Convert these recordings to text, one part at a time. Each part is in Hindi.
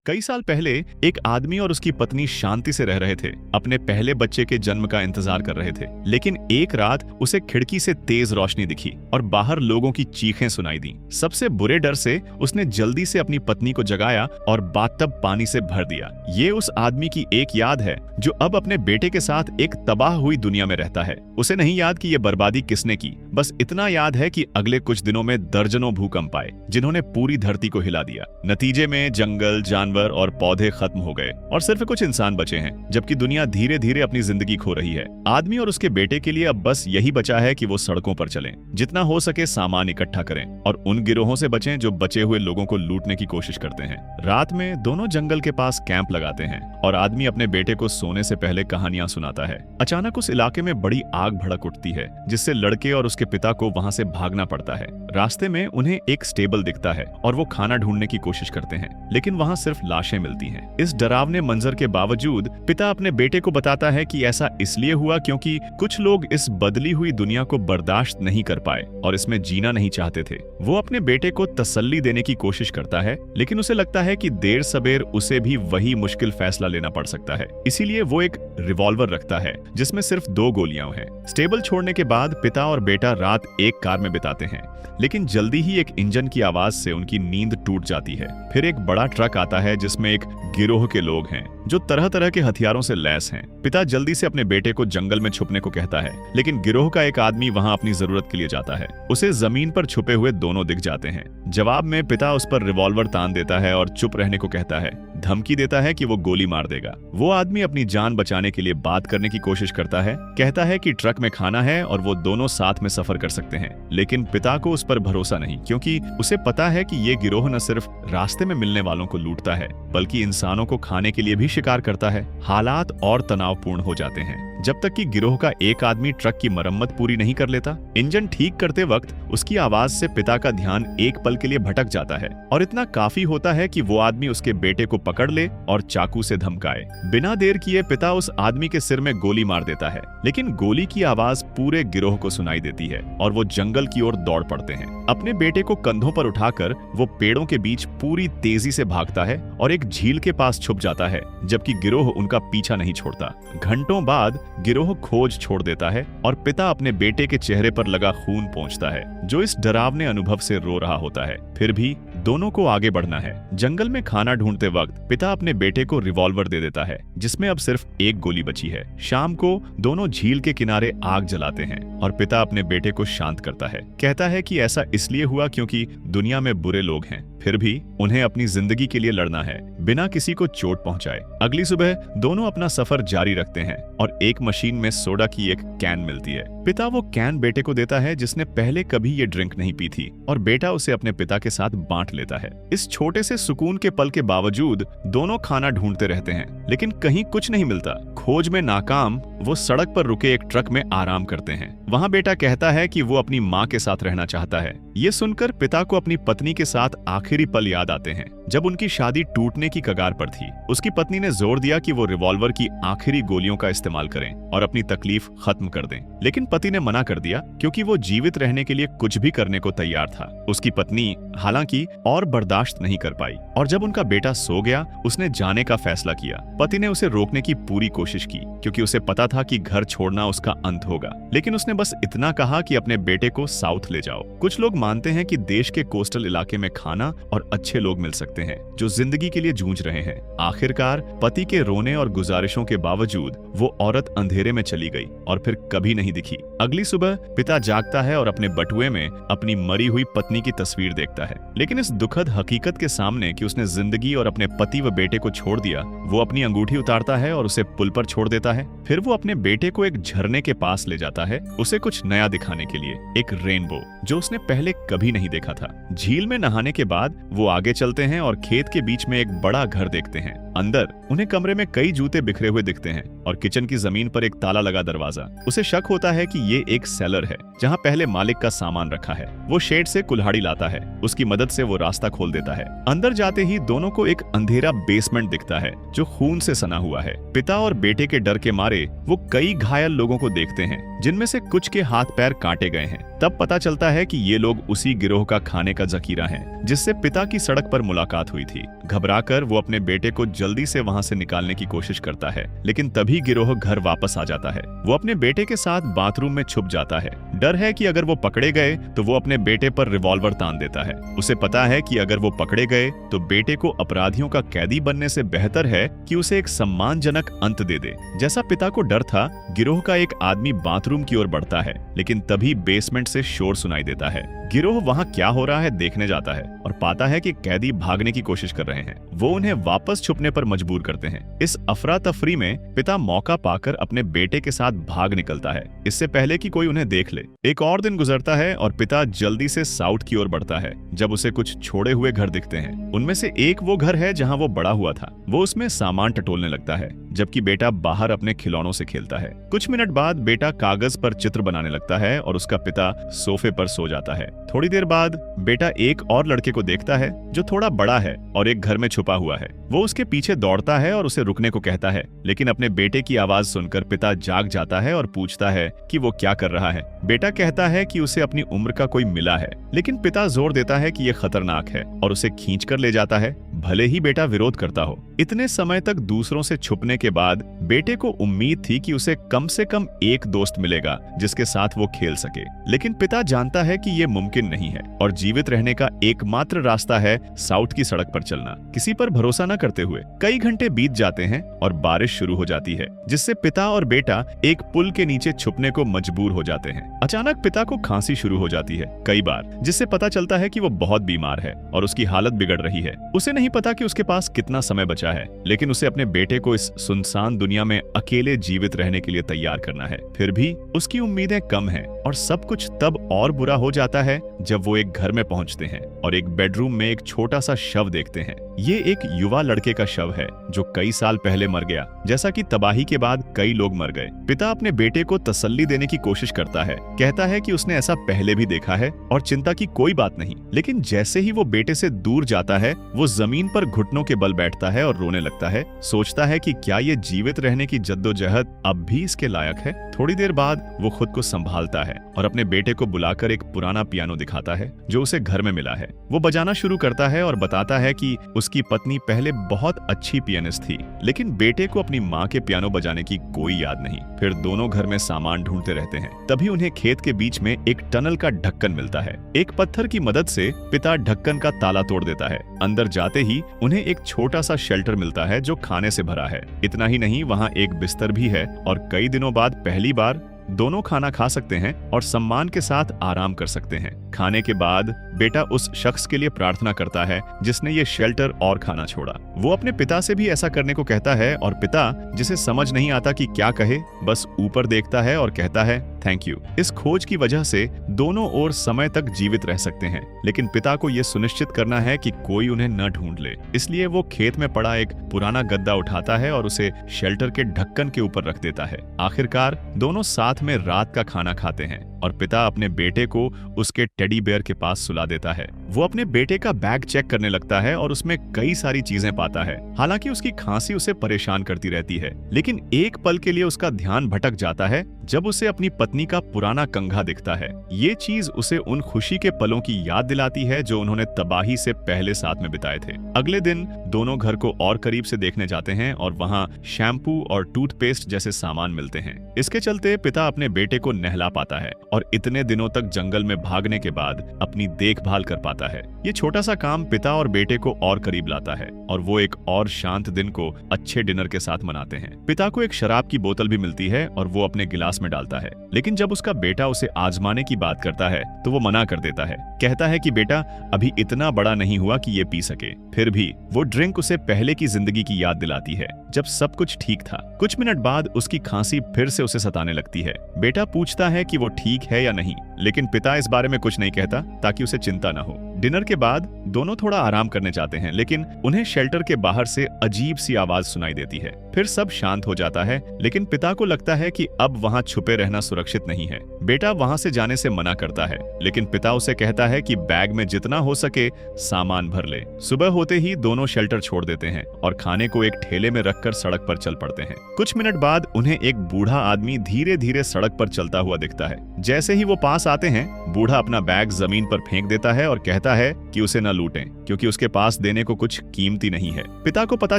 कई साल पहले एक आदमी और उसकी पत्नी शांति से रह रहे थे, अपने पहले बच्चे के जन्म का इंतजार कर रहे थे। लेकिन एक रात उसे खिड़की से तेज रोशनी दिखी और बाहर लोगों की चीखें सुनाई दी। सबसे बुरे डर से उसने जल्दी से अपनी पत्नी को जगाया और बाथटब पानी से भर दिया। ये उस आदमी की एक याद है जो अब अपने बेटे के साथ एक तबाह हुई दुनिया में रहता है। उसे नहीं याद कि ये बर्बादी किसने की, बस इतना याद है कि अगले कुछ दिनों में दर्जनों भूकंप आए जिन्होंने पूरी धरती को हिला दिया। नतीजे में जंगल, जानवर और पौधे खत्म हो गए और सिर्फ कुछ इंसान बचे हैं, जबकि दुनिया धीरे धीरे अपनी जिंदगी खो रही है। आदमी और उसके बेटे के लिए अब बस यही बचा है कि वो सड़कों पर चलें, जितना हो सके सामान इकट्ठा करें और उन गिरोहों से बचें जो बचे हुए लोगों को लूटने की कोशिश करते हैं। रात में दोनों जंगल के पास कैंप लगाते हैं और आदमी अपने बेटे को सोने से पहले कहानियां सुनाता है। अचानक उस इलाके में बड़ी आग भड़क उठती है, जिससे लड़के और उसके पिता को वहां से भागना पड़ता है। रास्ते में उन्हें एक स्टेबल दिखता है और वो खाना ढूंढने की कोशिश करते हैं, लेकिन वहां सिर्फ लाशें मिलती हैं। इस डरावने मंजर के बावजूद पिता अपने बेटे को बताता है कि ऐसा इसलिए हुआ क्योंकि कुछ लोग इस बदली हुई दुनिया को बर्दाश्त नहीं कर पाए और इसमें जीना नहीं चाहते थे। वो अपने बेटे को तसल्ली देने की कोशिश करता है, लेकिन उसे लगता है कि देर सबेर उसे भी वही मुश्किल फैसला लेना पड़ सकता है। इसीलिए वो एक रिवॉल्वर रखता है जिसमें सिर्फ 2 गोलियां हैं। स्टेबल छोड़ने के बाद पिता और बेटा रात एक कार में बिताते हैं, लेकिन जल्दी ही एक इंजन की आवाज से उनकी नींद टूट जाती है। फिर एक बड़ा ट्रक आता है जिसमें एक गिरोह के लोग हैं जो तरह तरह के हथियारों से लैस हैं। पिता जल्दी से अपने बेटे को जंगल में छुपने को कहता है, लेकिन गिरोह का एक आदमी वहां अपनी जरूरत के लिए जाता है। उसे जमीन पर छुपे हुए दोनों दिख जाते हैं। जवाब में पिता उस पर रिवॉल्वर तान देता है और चुप रहने को कहता है, धमकी देता है कि वो गोली मार देगा। वो आदमी अपनी जान बचाने के लिए बात करने की कोशिश करता है, कहता है कि ट्रक में खाना है और वो दोनों साथ में सफर कर सकते हैं। लेकिन पिता को उस पर भरोसा नहीं, क्योंकि उसे पता है कि ये गिरोह न सिर्फ रास्ते में मिलने वालों को लूटता है, बल्कि इंसानों को खाने के लिए भी शिकार करता है। हालात और तनावपूर्ण हो जाते हैं जब तक कि गिरोह का एक आदमी ट्रक की मरम्मत पूरी नहीं कर लेता। इंजन ठीक करते वक्त उसकी आवाज से पिता का ध्यान एक पल के लिए भटक जाता है और इतना काफी होता है कि वो आदमी उसके बेटे को पकड़ ले और चाकू से धमकाए। बिना देर किए पिता उस आदमी के सिर में गोली मार देता है, लेकिन गोली की आवाज पूरे गिरोह को सुनाई देती है और वो जंगल की ओर दौड़ पड़ते हैं। अपने बेटे को कंधों पर उठाकर वो पेड़ों के बीच पूरी तेजी से भागता है और एक झील के पास छुप जाता है, जबकि गिरोह उनका पीछा नहीं छोड़ता। घंटों बाद गिरोह खोज छोड़ देता है और पिता अपने बेटे के चेहरे पर लगा खून पोंछता है, जो इस डरावने अनुभव से रो रहा होता है। फिर भी दोनों को आगे बढ़ना है। जंगल में खाना ढूंढते वक्त पिता अपने बेटे को रिवॉल्वर दे देता है, जिसमें अब सिर्फ एक गोली बची है। शाम को दोनों झील के किनारे आग जलाते हैं और पिता अपने बेटे को शांत करता है, कहता है कि ऐसा इसलिए हुआ क्योंकि दुनिया में बुरे लोग हैं, फिर भी उन्हें अपनी जिंदगी के लिए लड़ना है, बिना किसी को चोट पहुंचाए। अगली सुबह दोनों अपना सफर जारी रखते हैं और एक मशीन में सोडा की एक कैन मिलती है। पिता वो कैन बेटे को देता है जिसने पहले कभी ये ड्रिंक नहीं पी थी, और बेटा उसे अपने पिता के साथ बांट लेता है। इस छोटे से सुकून के पल के बावजूद दोनों खाना ढूंढते रहते हैं, लेकिन कहीं कुछ नहीं मिलता। खोज में नाकाम वो सड़क पर रुके एक ट्रक में आराम करते हैं। वहां बेटा कहता है कि वो अपनी माँ के साथ रहना चाहता है। ये सुनकर पिता को अपनी पत्नी के साथ आखिरी पल याद आते हैं, जब उनकी शादी टूटने की कगार पर थी। उसकी पत्नी ने जोर दिया कि वो रिवॉल्वर की आखिरी गोलियों का इस्तेमाल करें और अपनी तकलीफ खत्म कर दें, लेकिन पति ने मना कर दिया क्योंकि वो जीवित रहने के लिए कुछ भी करने को तैयार था। उसकी पत्नी हालांकि और बर्दाश्त नहीं कर पाई और जब उनका बेटा सो गया, उसने जाने का फैसला किया। पति ने उसे रोकने की पूरी कोशिश की, क्योंकि उसे पता था कि घर छोड़ना उसका अंत होगा, लेकिन उसने बस इतना कहा कि अपने बेटे को साउथ ले जाओ। कुछ लोग मानते हैं कि देश के कोस्टल इलाके में खाना और अच्छे लोग मिल सकते हैं जो जिंदगी के लिए जूझ रहे हैं। आखिरकार पति के रोने और गुजारिशों के बावजूद वो औरत अंधेरे में चली गई और फिर कभी नहीं दिखी। अगली सुबह पिता जागता है और अपने बटुए में अपनी मरी हुई पत्नी की तस्वीर देखता है, लेकिन इस दुखद हकीकत के सामने कि उसने जिंदगी और अपने पति व बेटे को छोड़ दिया, वो अपनी अंगूठी उतारता है और उसे पुल पर छोड़ देता है। फिर वो अपने बेटे को एक झरने के पास ले जाता है, उसे कुछ नया दिखाने के लिए, एक रेनबो जो उसने पहले कभी नहीं देखा था। झील में नहाने के बाद वो आगे चलते हैं और खेत के बीच में एक बड़ा घर देखते हैं। अंदर उन्हें कमरे में कई जूते बिखरे हुए दिखते हैं, और किचन की जमीन पर एक ताला लगा दरवाजा। उसे शक होता है कि ये एक सेलर है जहाँ पहले मालिक का सामान रखा है। वो शेड से कुल्हाड़ी लाता है, उसकी मदद से वो रास्ता खोल देता है। अंदर जाते ही दोनों को एक अंधेरा बेसमेंट दिखता है जो खून से सना हुआ है। पिता और बेटे के डर के मारे वो कई घायल लोगों को देखते हैं, जिनमें से कुछ के हाथ पैर काटे गए हैं। तब पता चलता है कि ये लोग उसी गिरोह का खाने का जखीरा हैं, जिससे पिता की सड़क पर मुलाकात हुई थी। घबराकर वो अपने बेटे को जल्दी से वहां से निकालने की कोशिश करता है, लेकिन तभी गिरोह घर वापस आ जाता है। वो अपने बेटे के साथ बाथरूम में छुप जाता है। डर है कि अगर वो पकड़े गए तो वो अपने बेटे पर रिवॉल्वर तान देता है। उसे पता है कि अगर वो पकड़े गए तो बेटे को अपराधियों का कैदी बनने से बेहतर है कि उसे एक सम्मानजनक अंत दे दे। जैसा पिता को डर था, गिरोह का एक आदमी बाथरूम की ओर बढ़ता है, लेकिन तभी बेसमेंट से शोर सुनाई देता है। गिरोह वहां क्या हो रहा है देखने जाता है और पाता है कि कैदी भागने की कोशिश कर रहे हैं। वो उन्हें वापस छुपने पर मजबूर करते हैं। इस अफरा तफरी में पिता मौका पाकर अपने बेटे के साथ भाग निकलता है, इससे पहले कि कोई उन्हें देख ले। एक और दिन गुजरता है और पिता जल्दी से साउथ की ओर बढ़ता है, जब उसे कुछ छोड़े हुए घर दिखते हैं। उनमें से एक वो घर है जहाँ वो बड़ा हुआ था। वो उसमें सामान टटोलने लगता है, जबकि बेटा बाहर अपने खिलौनों से खेलता है। कुछ मिनट बाद बेटा कागज पर चित्र बनाने लगता है और उसका पिता सोफे पर सो जाता है। थोड़ी देर बाद बेटा एक और लड़के को देखता है जो थोड़ा बड़ा है और एक घर में छुपा हुआ है। वो उसके पीछे दौड़ता है और उसे रुकने को कहता है, लेकिन अपने बेटे की आवाज सुनकर पिता जाग जाता है और पूछता है कि वो क्या कर रहा है। बेटा कहता है कि उसे अपनी उम्र का कोई मिला है, लेकिन पिता जोर देता है कि ये खतरनाक है और उसे खींच कर ले जाता है, भले ही बेटा विरोध करता हो। इतने समय तक दूसरों से छुपने के बाद बेटे को उम्मीद थी कि उसे कम से कम एक दोस्त मिलेगा जिसके साथ वो खेल सके, लेकिन पिता जानता है कि ये मुमकिन नहीं है और जीवित रहने का एकमात्र रास्ता है साउथ की सड़क पर चलना। किसी पर भरोसा न करते हुए कई घंटे बीत जाते हैं और बारिश शुरू हो जाती है, जिससे पिता और बेटा एक पुल के नीचे छुपने को मजबूर हो जाते हैं। अचानक पिता को खांसी शुरू हो जाती है कई बार, जिससे पता चलता है कि वो बहुत बीमार है और उसकी हालत बिगड़ रही है। उसे नहीं पता कि उसके पास कितना समय बचा है, लेकिन उसे अपने बेटे को इस सुनसान दुनिया में अकेले जीवित रहने के लिए तैयार करना है। फिर भी उसकी उम्मीदें कम हैं और सब कुछ तब और बुरा हो जाता है जब वो एक घर में पहुंचते हैं और एक बेडरूम में एक छोटा सा शव देखते हैं। ये एक युवा लड़के का शव है जो कई साल पहले मर गया, जैसा कि तबाही के बाद कई लोग मर गए। पिता अपने बेटे को तसल्ली देने की कोशिश करता है, कहता है कि उसने ऐसा पहले भी देखा है और चिंता की कोई बात नहीं। लेकिन जैसे ही वो बेटे से दूर जाता है, वो जमीन पर घुटनों के बल बैठता है और रोने लगता है। सोचता है कि क्या ये जीवित रहने की जद्दोजहद अब भी इसके लायक है। थोड़ी देर बाद वो खुद को संभालता है और अपने बेटे को बुलाकर एक पुराना पियानो दिखाता है जो उसे घर में मिला है। वो बजाना शुरू करता है और बताता है कि उसकी पत्नी पहले बहुत अच्छी पियानिस्ट थी, लेकिन बेटे को अपनी माँ के पियानो बजाने की कोई याद नहीं। फिर दोनों घर में सामान ढूंढते रहते हैं। तभी उन्हें खेत के बीच में एक टनल का ढक्कन मिलता है। एक पत्थर की मदद से पिता ढक्कन का ताला तोड़ देता है। अंदर जाते ही उन्हें एक छोटा सा शेल्टर मिलता है जो खाने से भरा है। इतना ही नहीं, वहाँ एक बिस्तर भी है और कई दिनों बाद पहली बार दोनों खाना खा सकते हैं और सम्मान के साथ आराम कर सकते हैं। खाने के बाद बेटा उस शख्स के लिए प्रार्थना करता है जिसने ये शेल्टर और खाना छोड़ा। वो अपने पिता से भी ऐसा करने को कहता है और पिता, जिसे समझ नहीं आता कि क्या कहे, बस ऊपर देखता है और कहता है थैंक यू। इस खोज की वजह से दोनों और समय तक जीवित रह सकते हैं, लेकिन पिता को यह सुनिश्चित करना है कि कोई उन्हें न ढूंढ ले। इसलिए वो खेत में पड़ा एक पुराना गद्दा उठाता है और उसे शेल्टर के ढक्कन के ऊपर रख देता है। आखिरकार दोनों साथ में रात का खाना खाते हैं और पिता अपने बेटे को उसके टेडी बेयर के पास सुला देता है। वो अपने बेटे का बैग चेक करने लगता है और उसमें कई सारी चीजें पाता है। हालांकि उसकी खांसी उसे परेशान करती रहती है, लेकिन एक पल के लिए उसका ध्यान भटक जाता है जब उसे अपनी पत्नी का पुराना कंघा दिखता है। ये चीज उसे उन खुशी के पलों की याद दिलाती है जो उन्होंने तबाही से पहले साथ में बिताए थे। अगले दिन दोनों घर को और करीब से देखने जाते हैं और वहाँ शैम्पू और टूथपेस्ट जैसे सामान मिलते हैं। इसके चलते पिता अपने बेटे को नहला पाता है और इतने दिनों तक जंगल में भागने के बाद अपनी देखभाल कर पाता है। ये छोटा सा काम पिता और बेटे को और करीब लाता है और वो एक और शांत दिन को अच्छे डिनर के साथ मनाते हैं। पिता को एक शराब की बोतल भी मिलती है और वो अपने गिलास में डालता है, लेकिन जब उसका बेटा उसे आजमाने की बात करता है तो वो मना कर देता है। कहता है कि बेटा अभी इतना बड़ा नहीं हुआ कि ये पी सके। फिर भी वो ड्रिंक उसे पहले की जिंदगी की याद दिलाती है जब सब कुछ ठीक था। कुछ मिनट बाद उसकी खांसी फिर से उसे सताने लगती है। बेटा पूछता है कि वो ठीक है या नहीं, लेकिन पिता इस बारे में कुछ नहीं कहता ताकि उसे चिंता न हो। डिनर के बाद दोनों थोड़ा आराम करने जाते हैं, लेकिन उन्हें शेल्टर के बाहर से अजीब सी आवाज सुनाई देती है। फिर सब शांत हो जाता है, लेकिन पिता को लगता है कि अब वहां छुपे रहना सुरक्षित नहीं है। बेटा वहां से जाने से मना करता है, लेकिन पिता उसे कहता है कि बैग में जितना हो सके सामान भर ले। सुबह होते ही दोनों शेल्टर छोड़ देते हैं और खाने को एक ठेले में रखकर सड़क पर चल पड़ते हैं। कुछ मिनट बाद उन्हें एक बूढ़ा आदमी धीरे धीरे सड़क पर चलता हुआ दिखता है। जैसे ही वो पास आते हैं, बूढ़ा अपना बैग जमीन पर फेंक देता है और कहता है कि उसे न लूटें, क्योंकि उसके पास देने को कुछ कीमती नहीं है। पिता को पता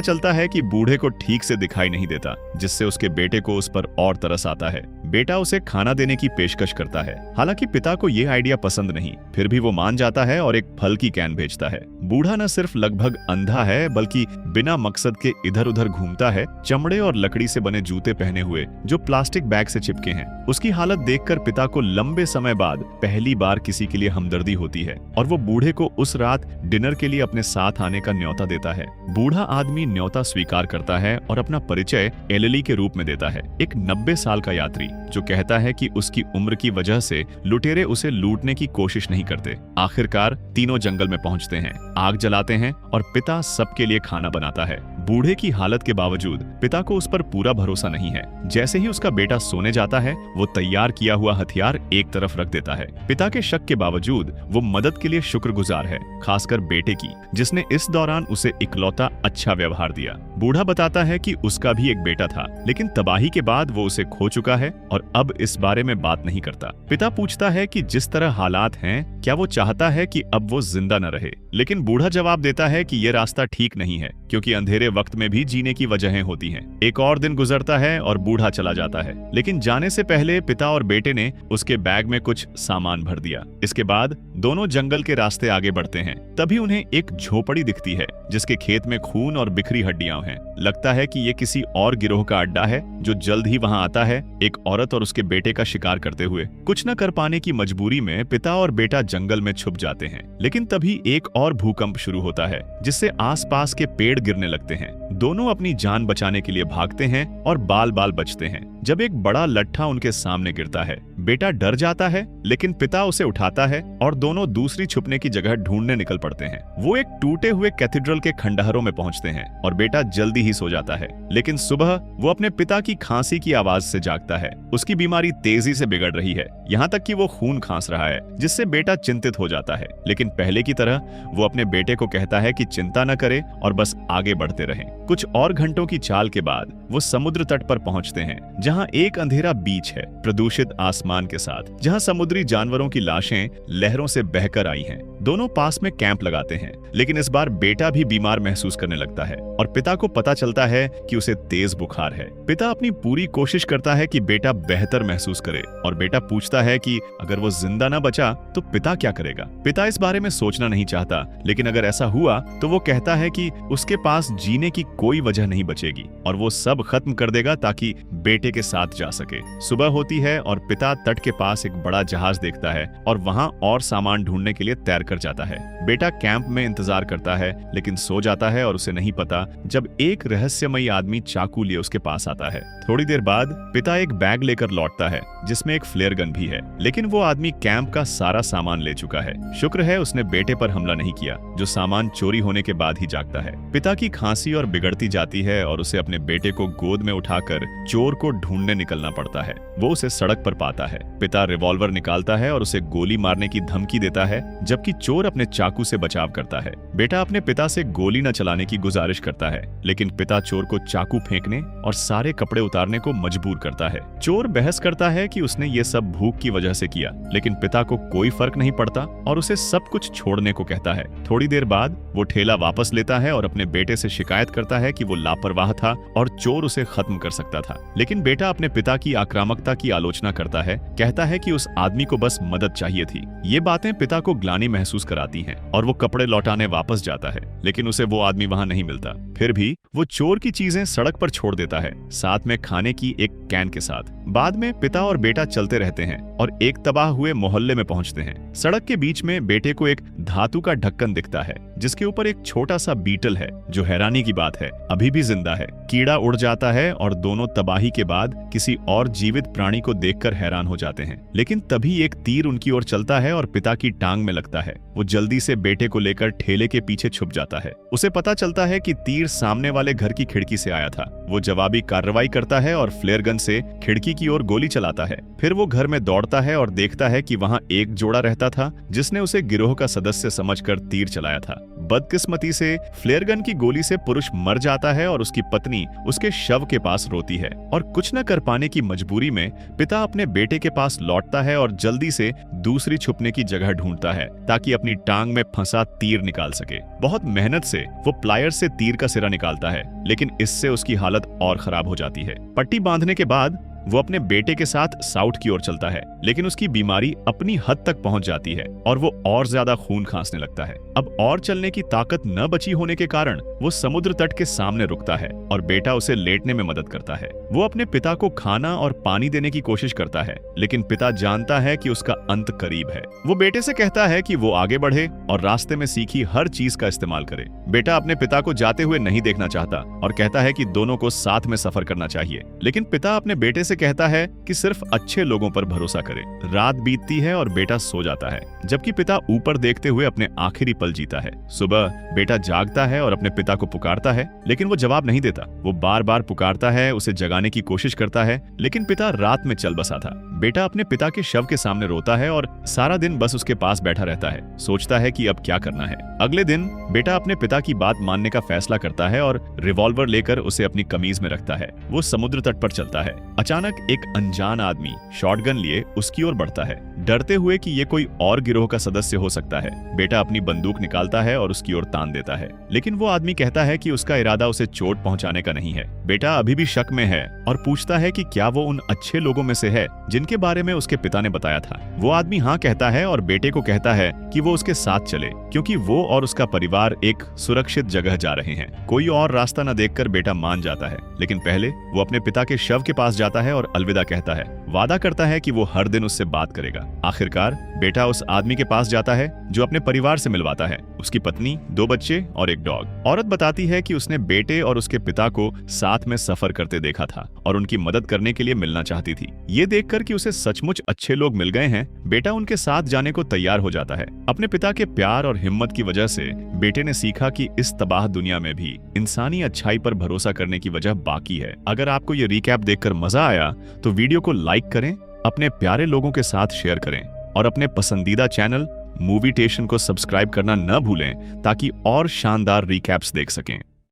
चलता है कि बूढ़े को ठीक से दिखाई नहीं देता, जिससे उसके बेटे को उस पर और तरस आता है। बेटा उसे खाना देने की पेशकश करता है। हालांकि पिता को यह आइडिया पसंद नहीं, फिर भी वो मान जाता है और एक फल की कैन भेजता है। बूढ़ा न सिर्फ लगभग अंधा है, बल्कि बिना मकसद के इधर उधर घूमता है, चमड़े और लकड़ी से बने जूते पहने हुए जो प्लास्टिक बैग से चिपके हैं। उसकी हालत देखकर पिता को लंबे समय बाद पहली बार किसी के लिए हमदर्दी होती है और वो बूढ़े को उस रात डिनर के लिए अपने साथ आने का न्योता देता है। बूढ़ा आदमी न्योता स्वीकार करता है और अपना परिचय एलिली के रूप में देता है, एक 90 साल का यात्री जो कहता है कि उसकी उम्र की वजह से लुटेरे उसे लूटने की कोशिश नहीं करते। आखिरकार तीनों जंगल में पहुंचते हैं, आग जलाते हैं और पिता सबके लिए खाना बनाता है। बूढ़े की हालत के बावजूद पिता को उस पर पूरा भरोसा नहीं है। जैसे ही उसका बेटा सोने जाता है, वो तैयार किया हुआ हथियार एक तरफ रख देता है। पिता के शक के बावजूद वो मदद के लिए शुक्रगुजार है, खासकर बेटे की, जिसने इस दौरान उसे इकलौता अच्छा व्यवहार दिया। बूढ़ा बताता है कि उसका भी एक बेटा था, लेकिन तबाही के बाद वो उसे खो चुका है और अब इस बारे में बात नहीं करता। पिता पूछता है कि जिस तरह हालात हैं, क्या वो चाहता है कि अब वो जिंदा न रहे, लेकिन बूढ़ा जवाब देता है कि ये रास्ता ठीक नहीं है, क्योंकि अंधेरे वक्त में भी जीने की वजहें होती हैं। एक और दिन गुजरता है और बूढ़ा चला जाता है, लेकिन जाने से पहले पिता और बेटे ने उसके बैग में कुछ सामान भर दिया। इसके बाद दोनों जंगल के रास्ते आगे बढ़ते हैं। तभी उन्हें एक झोपड़ी दिखती है, जिसके खेत में खून और बिखरी हड्डियां हैं। लगता है कि ये किसी और गिरोह का अड्डा है जो जल्द ही वहां आता है, एक औरत और उसके बेटे का शिकार करते हुए। कुछ न कर पाने की मजबूरी में पिता और बेटा जंगल में छुप जाते हैं, लेकिन तभी एक और भूकंप शुरू होता है, जिससे आसपास के पेड़ गिरने लगते हैं। दोनों अपनी जान बचाने के लिए भागते हैं और बाल बाल बचते हैं। जब एक बड़ा लट्ठा उनके सामने गिरता है, बेटा डर जाता है, लेकिन पिता उसे उठाता है और दोनों दूसरी छुपने की जगह ढूंढने निकल पड़ते हैं। वो एक टूटे हुए कैथेड्रल के खंडहरों में पहुंचते हैं और बेटा जल्दी ही सो जाता है, लेकिन सुबह वो अपने पिता की खांसी की आवाज से जागता है। उसकी बीमारी तेजी से बिगड़ रही है, यहाँ तक कि वो खून खांस रहा है, जिससे बेटा चिंतित हो जाता है। लेकिन पहले की तरह वो अपने बेटे को कहता है कि चिंता न करे और बस आगे बढ़ते रहें। कुछ और घंटों की चाल के बाद वो समुद्र तट पर पहुंचते हैं, जहां एक अंधेरा बीच है, प्रदूषित आसमान के साथ, जहां समुद्री जानवरों की लाशें लहरों से बहकर आई हैं। दोनों पास में कैंप लगाते हैं, लेकिन इस बार बेटा भी बीमार महसूस करने लगता है और पिता को पता चलता है कि उसे तेज बुखार है। पिता अपनी पूरी कोशिश करता है कि बेटा बेहतर महसूस करे और बेटा पूछता है कि अगर वो जिंदा न बचा तो पिता क्या करेगा। पिता इस बारे में सोचना नहीं चाहता, लेकिन अगर ऐसा हुआ तो वो कहता है कि उसके पास जीने की कोई वजह नहीं बचेगी और वो सब खत्म कर देगा ताकि बेटे के साथ जा सके। सुबह होती है और पिता तट के पास एक बड़ा जहाज देखता है और वहां और सामान ढूंढने के लिए तैर कर जाता है। बेटा कैंप में इंतजार करता है, लेकिन सो जाता है और उसे नहीं पता जब एक रहस्यमयी आदमी चाकू लिए उसके पास आता है। थोड़ी देर बाद पिता एक बैग लेकर लौटता है, जिसमें एक फ्लेयर गन भी है, लेकिन वो आदमी कैंप का सारा सामान ले चुका है। शुक्र है उसने बेटे पर हमला नहीं किया, जो सामान चोरी होने के बाद ही जागता है। पिता की खांसी और बिगड़ती जाती है और उसे अपने बेटे को गोद में उठाकर चोर को ढूंढने निकलना पड़ता है। वो उसे सड़क पर पाता है। पिता रिवॉल्वर निकालता है और उसे गोली मारने की धमकी देता है, जबकि चोर अपने चाकू से बचाव करता है। बेटा अपने पिता से गोली न चलाने की गुजारिश करता है, लेकिन पिता चोर को चाकू फेंकने और सारे कपड़े उतारने को मजबूर करता है। चोर बहस करता है कि उसने ये सब भूख की वजह से किया, लेकिन पिता को कोई फर्क नहीं पड़ता और उसे सब कुछ छोड़ने को कहता है। थोड़ी देर बाद वो ठेला वापस लेता है और अपने बेटे से शिकायत करता है कि वो लापरवाह था और चोर उसे खत्म कर सकता था। लेकिन बेटा अपने पिता की आक्रामकता की आलोचना करता है, कहता है कि उस आदमी को बस मदद चाहिए थी। ये बातें पिता को ग्लानि महसूस कराती हैं और वो कपड़े लौटाने वापस जाता है, लेकिन उसे वो आदमी वहां नहीं मिलता। फिर भी वो चोर की चीजें सड़क पर छोड़ देता है, साथ में खाने की एक कैन के साथ। बाद में पिता और बेटा चलते रहते हैं और एक तबाह हुए मोहल्ले में पहुंचते हैं। सड़क के बीच में बेटे को एक धातु का ढक्कन दिखता है, जिसके ऊपर एक छोटा सा बीटल है, जो हैरानी की बात है अभी भी जिंदा है। कीड़ा उड़ जाता है और दोनों तबाही के बाद किसी और जीवित प्राणी को देखकर हैरान हो जाते हैं, लेकिन तभी एक तीर उनकी ओर चलता है और पिता की टांग में लगता है। वो जल्दी से बेटे को लेकर ठेले के पीछे छुप जाता है। उसे पता चलता है कि तीर सामने वाले घर की खिड़की से आया था। वो जवाबी कार्रवाई करता है और फ्लेयर गन से खिड़की की ओर गोली चलाता है। फिर वो घर में दौड़ता है और देखता है कि वहाँ एक जोड़ा रहता था जिसने उसे गिरोह का सदस्य समझकर तीर चलाया था। बदकिस्मती से फ्लेयर गन की गोली से पुरुष मर जाता है और उसकी पत्नी उसके शव के पास रोती है और कुछ न कर पाने की मजबूरी में पिता अपने बेटे के पास लौटता है और जल्दी से दूसरी छुपने की जगह ढूंढता है ताकि अपनी टांग में फंसा तीर निकाल सके। बहुत मेहनत से वो प्लायर से तीर का सिरा निकालता है, लेकिन इससे उसकी हालत और खराब हो जाती है। पट्टी बांधने के बाद वो अपने बेटे के साथ साउथ की ओर चलता है, लेकिन उसकी बीमारी अपनी हद तक पहुंच जाती है और वो और ज्यादा खून खांसने लगता है। अब और चलने की ताकत न बची होने के कारण वो समुद्र तट के सामने रुकता है और बेटा उसे लेटने में मदद करता है। वो अपने पिता को खाना और पानी देने की कोशिश करता है, लेकिन पिता जानता है कि उसका अंत करीब है। वो बेटे से कहता है कि वो आगे बढ़े और रास्ते में सीखी हर चीज का इस्तेमाल करे। बेटा अपने पिता को जाते हुए नहीं देखना चाहता और कहता है कि दोनों को साथ में सफर करना चाहिए, लेकिन पिता अपने बेटे से कहता है कि सिर्फ अच्छे लोगों पर भरोसा करे। रात बीतती है और बेटा सो जाता है, जबकि पिता ऊपर देखते हुए अपने आखिरी पल जीता है। सुबह बेटा जागता है और अपने पिता को पुकारता है, लेकिन वो जवाब नहीं देता। वो बार बार पुकारता है, उसे जगाने की कोशिश करता है, लेकिन पिता रात में चल बसा था। बेटा अपने पिता के शव के सामने रोता है और सारा दिन बस उसके पास बैठा रहता है, सोचता है कि अब क्या करना है। अगले दिन बेटा अपने पिता की बात मानने का फैसला करता है और रिवॉल्वर लेकर उसे अपनी कमीज में रखता है। वो समुद्र तट पर चलता है। अचानक एक अनजान आदमी शॉटगन लिए उसकी ओर बढ़ता है, डरते हुए कि ये कोई और गिरोह का सदस्य हो सकता है। बेटा अपनी बंदूक निकालता है और उसकी ओर तान देता है, लेकिन वो आदमी कहता है कि उसका इरादा उसे चोट पहुंचाने का नहीं है। बेटा अभी भी शक में है और पूछता है कि क्या वो उन अच्छे लोगों में से है जिनके बारे में उसके पिता ने बताया था। वो आदमी हाँ कहता है और बेटे को कहता है कि वो उसके साथ चले, क्योंकि वो और उसका परिवार एक सुरक्षित जगह जा रहे हैं। कोई और रास्ता न देखकर बेटा मान जाता है, लेकिन पहले वो अपने पिता के शव के पास जाता है और अलविदा कहता है। वादा करता है कि वो हर दिन उससे बात करेगा। आखिरकार बेटा उस आदमी के पास जाता है जो अपने परिवार से मिलवाता है, उसकी पत्नी, 2 बच्चे और एक डॉग। औरत बताती है कि उसने बेटे और उसके पिता को साथ में सफर करते देखा था और उनकी मदद करने के लिए मिलना चाहती थी। ये देखकर कि उसे सचमुच अच्छे लोग मिल गए हैं, बेटा उनके साथ जाने को तैयार हो जाता है। अपने पिता के प्यार और हिम्मत की वजह से बेटे ने सीखा कि इस तबाह दुनिया में भी इंसानी अच्छाई पर भरोसा करने की वजह बाकी है। अगर आपको ये रिकैप देखकर मजा आया तो वीडियो को लाइक करें, अपने प्यारे लोगों के साथ शेयर करें और अपने पसंदीदा चैनल मूवीटेशन को सब्सक्राइब करना न भूलें ताकि और शानदार रिकैप्स देख सकें।